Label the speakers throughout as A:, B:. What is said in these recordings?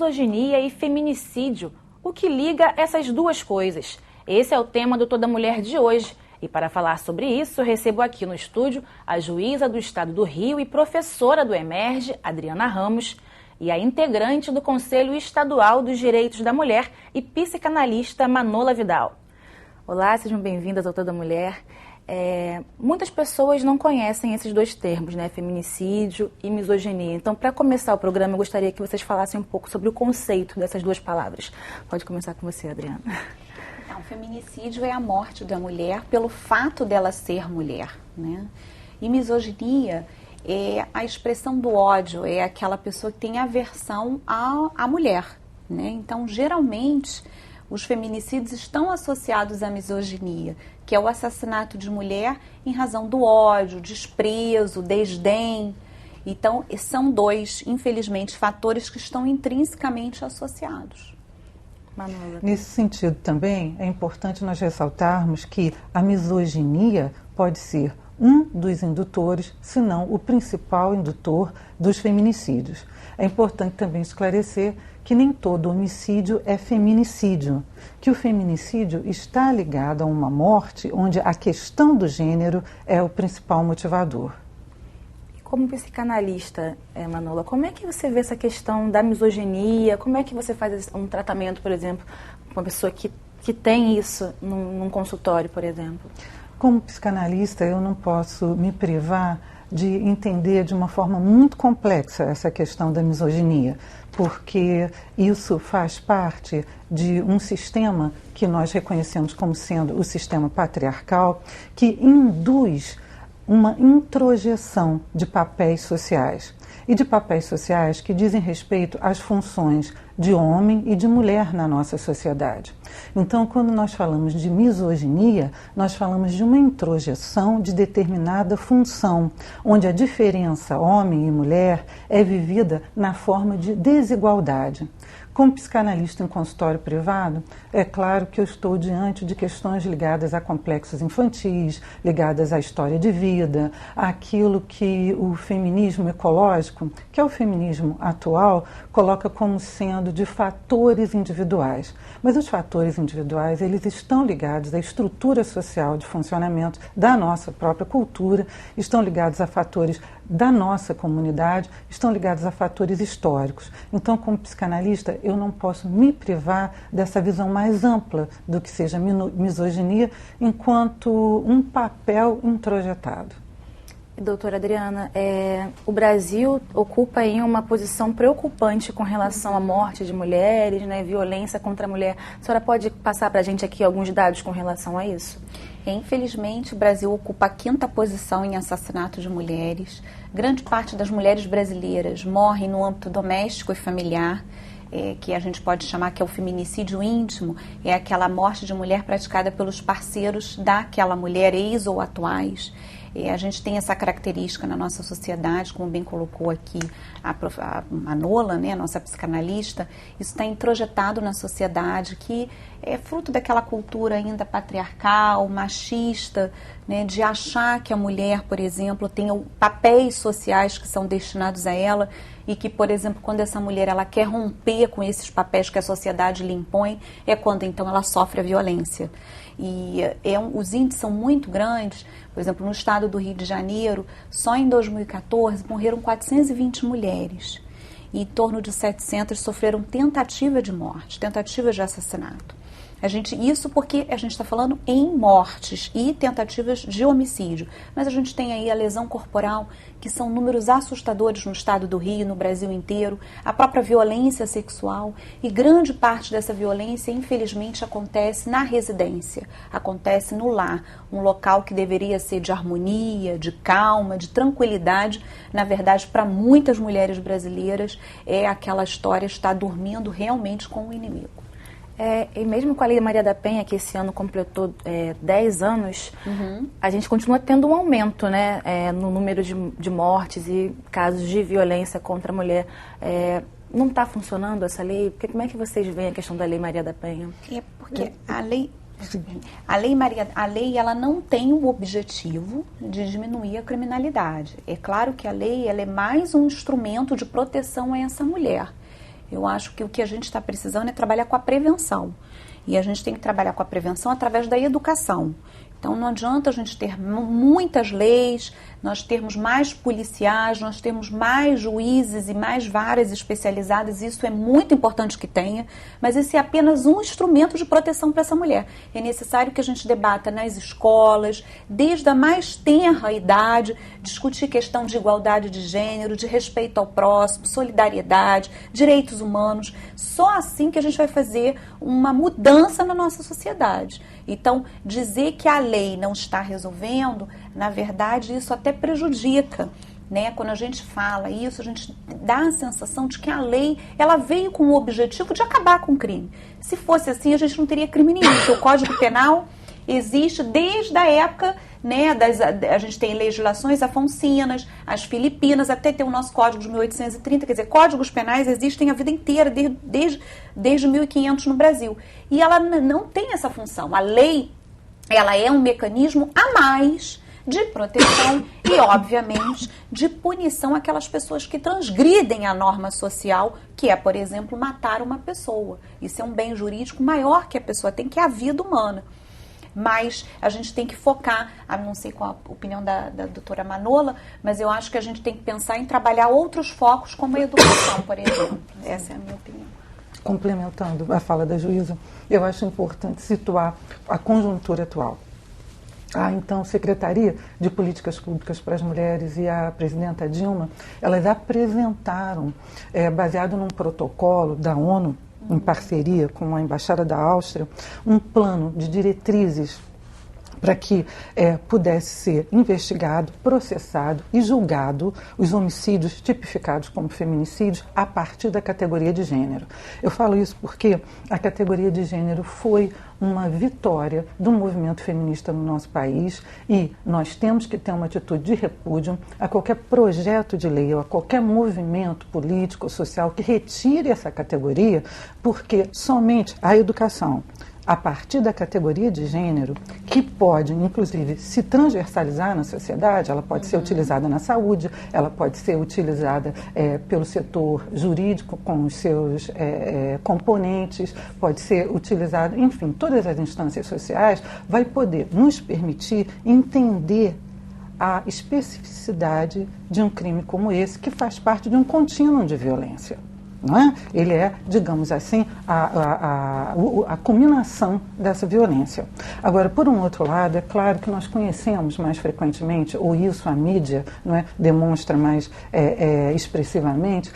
A: misoginia e feminicídio. O que liga essas duas coisas? Esse é o tema do Toda Mulher de hoje. E para falar sobre isso, eu recebo aqui no estúdio a juíza do Estado do Rio e professora do EMERGE, Adriana Ramos, e a integrante do Conselho Estadual dos Direitos da Mulher e psicanalista Manola Vidal. Olá, sejam bem-vindas ao Toda Mulher. Muitas pessoas não conhecem esses dois termos, né? Feminicídio e misoginia. Então, para começar o programa, eu gostaria que vocês falassem um pouco sobre o conceito dessas duas palavras. Pode começar com você, Adriana.
B: Então, feminicídio é a morte da mulher pelo fato dela ser mulher, né? E misoginia é a expressão do ódio, é aquela pessoa que tem aversão à mulher, né? Então, geralmente, os feminicídios estão associados à misoginia, que é o assassinato de mulher em razão do ódio, desprezo, desdém. Então, são dois, infelizmente, fatores que estão intrinsecamente associados.
C: Manola. Nesse sentido também é importante nós ressaltarmos que a misoginia pode ser um dos indutores, se não o principal indutor dos feminicídios. É importante também esclarecer que nem todo homicídio é feminicídio, que o feminicídio está ligado a uma morte onde a questão do gênero é o principal motivador.
A: Como psicanalista, Manola, como é que você vê essa questão da misoginia? Como é que você faz um tratamento, por exemplo, com uma pessoa que tem isso num consultório, por exemplo?
C: Como psicanalista, eu não posso me privar de entender de uma forma muito complexa essa questão da misoginia, porque isso faz parte de um sistema que nós reconhecemos como sendo o sistema patriarcal, que induz uma introjeção de papéis sociais, e de papéis sociais que dizem respeito às funções de homem e de mulher na nossa sociedade. Então, quando nós falamos de misoginia, nós falamos de uma introjeção de determinada função, onde a diferença homem e mulher é vivida na forma de desigualdade. Como psicanalista em consultório privado, é claro que eu estou diante de questões ligadas a complexos infantis, ligadas à história de vida, àquilo que o feminismo ecológico, que é o feminismo atual, coloca como sendo de fatores individuais. Mas os fatores individuais, eles estão ligados à estrutura social de funcionamento da nossa própria cultura, estão ligados a fatores da nossa comunidade, estão ligados a fatores históricos. Então, como psicanalista, eu não posso me privar dessa visão mais ampla do que seja misoginia enquanto um papel introjetado.
A: Doutora Adriana, o Brasil ocupa aí uma posição preocupante com relação à morte de mulheres, né, violência contra a mulher. A senhora pode passar para a gente aqui alguns dados com relação a isso?
B: Infelizmente, o Brasil ocupa a 5ª posição em assassinato de mulheres. Grande parte das mulheres brasileiras morrem no âmbito doméstico e familiar, que a gente pode chamar que é o feminicídio íntimo, é aquela morte de mulher praticada pelos parceiros daquela mulher, ex ou atuais. A gente tem essa característica na nossa sociedade, como bem colocou aqui a Manola, né, a nossa psicanalista, isso está introjetado na sociedade, que é fruto daquela cultura ainda patriarcal, machista, né, de achar que a mulher, por exemplo, tem papéis sociais que são destinados a ela e que, por exemplo, quando essa mulher ela quer romper com esses papéis que a sociedade lhe impõe, é quando então ela sofre a violência. E os índices são muito grandes. Por exemplo, no estado do Rio de Janeiro, só em 2014 morreram 420 mulheres e em torno de 700 sofreram tentativa de morte, tentativa de assassinato. Isso porque a gente está falando em mortes e tentativas de homicídio, mas a gente tem aí a lesão corporal, que são números assustadores no estado do Rio, no Brasil inteiro, a própria violência sexual, e grande parte dessa violência, infelizmente, acontece na residência, acontece no lar, um local que deveria ser de harmonia, de calma, de tranquilidade. Na verdade, para muitas mulheres brasileiras, é aquela história estar dormindo realmente com o inimigo.
A: E mesmo com a Lei Maria da Penha, que esse ano completou 10 anos, a gente continua tendo um aumento, né, no número de mortes e casos de violência contra a mulher. Não está funcionando essa lei? Porque como é que vocês veem a questão da Lei Maria da Penha?
B: É porque a lei ela não tem o objetivo de diminuir a criminalidade. É claro que a lei ela é mais um instrumento de proteção a essa mulher. Eu acho que o que a gente está precisando é trabalhar com a prevenção. E a gente tem que trabalhar com a prevenção através da educação. Então não adianta a gente ter muitas leis, nós termos mais policiais, nós termos mais juízes e mais varas especializadas, isso é muito importante que tenha, mas esse é apenas um instrumento de proteção para essa mulher. É necessário que a gente debata nas escolas, desde a mais tenra idade, discutir questão de igualdade de gênero, de respeito ao próximo, solidariedade, direitos humanos. Só assim que a gente vai fazer uma mudança na nossa sociedade. Então, dizer que a lei não está resolvendo, na verdade, isso até prejudica, né? Quando a gente fala isso, a gente dá a sensação de que a lei, ela veio com o objetivo de acabar com o crime. Se fosse assim, a gente não teria crime nenhum, porque o Código Penal existe desde a época, né, a gente tem legislações afonsinas, as filipinas, até tem o nosso Código de 1830, quer dizer, códigos penais existem a vida inteira, desde 1500 no Brasil. E ela não tem essa função. A lei, ela é um mecanismo a mais de proteção e, obviamente, de punição àquelas pessoas que transgridem a norma social, que é, por exemplo, matar uma pessoa. Isso é um bem jurídico maior que a pessoa tem, que é a vida humana. Mas a gente tem que focar, não sei qual a opinião da doutora Manola, mas eu acho que a gente tem que pensar em trabalhar outros focos, como a educação, por exemplo. Essa é a minha opinião.
C: Complementando a fala da juíza, eu acho importante situar a conjuntura atual. Então, Secretaria de Políticas Públicas para as Mulheres e a presidenta Dilma, elas apresentaram, baseado num protocolo da ONU, em parceria com a Embaixada da Áustria, um plano de diretrizes para que pudesse ser investigado, processado e julgado os homicídios tipificados como feminicídios a partir da categoria de gênero. Eu falo isso porque a categoria de gênero foi uma vitória do movimento feminista no nosso país e nós temos que ter uma atitude de repúdio a qualquer projeto de lei ou a qualquer movimento político ou social que retire essa categoria, porque somente a educação a partir da categoria de gênero, que pode, inclusive, se transversalizar na sociedade, ela pode ser utilizada na saúde, ela pode ser utilizada pelo setor jurídico com os seus componentes, pode ser utilizada, enfim, todas as instâncias sociais, vai poder nos permitir entender a especificidade de um crime como esse, que faz parte de um contínuo de violência. Não é? Ele é, digamos assim, a culminação dessa violência. Agora, por um outro lado, é claro que nós conhecemos mais frequentemente, ou isso a mídia, não é, demonstra mais expressivamente,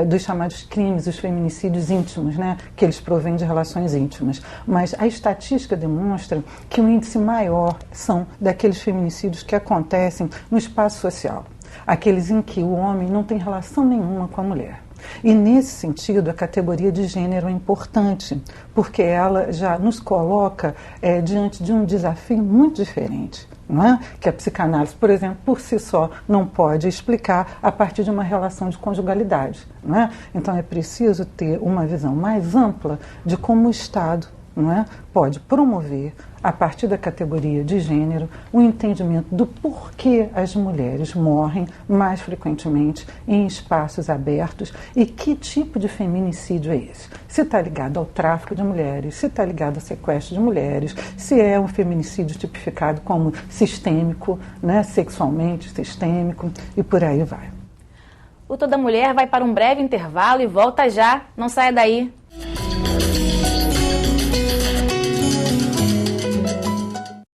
C: dos chamados crimes, os feminicídios íntimos, né, que eles provêm de relações íntimas. Mas a estatística demonstra que o índice maior são daqueles feminicídios que acontecem no espaço social, aqueles em que o homem não tem relação nenhuma com a mulher. E, nesse sentido, a categoria de gênero é importante, porque ela já nos coloca diante de um desafio muito diferente, não é? Que a psicanálise, por exemplo, por si só, não pode explicar a partir de uma relação de conjugalidade. Não é? Então, é preciso ter uma visão mais ampla de como o Estado, não é, pode promover, a partir da categoria de gênero, o entendimento do porquê as mulheres morrem mais frequentemente em espaços abertos e que tipo de feminicídio é esse. Se está ligado ao tráfico de mulheres, se está ligado ao sequestro de mulheres, se é um feminicídio tipificado como sistêmico, né, sexualmente sistêmico, e por aí vai.
A: O Toda Mulher vai para um breve intervalo e volta já. Não saia daí.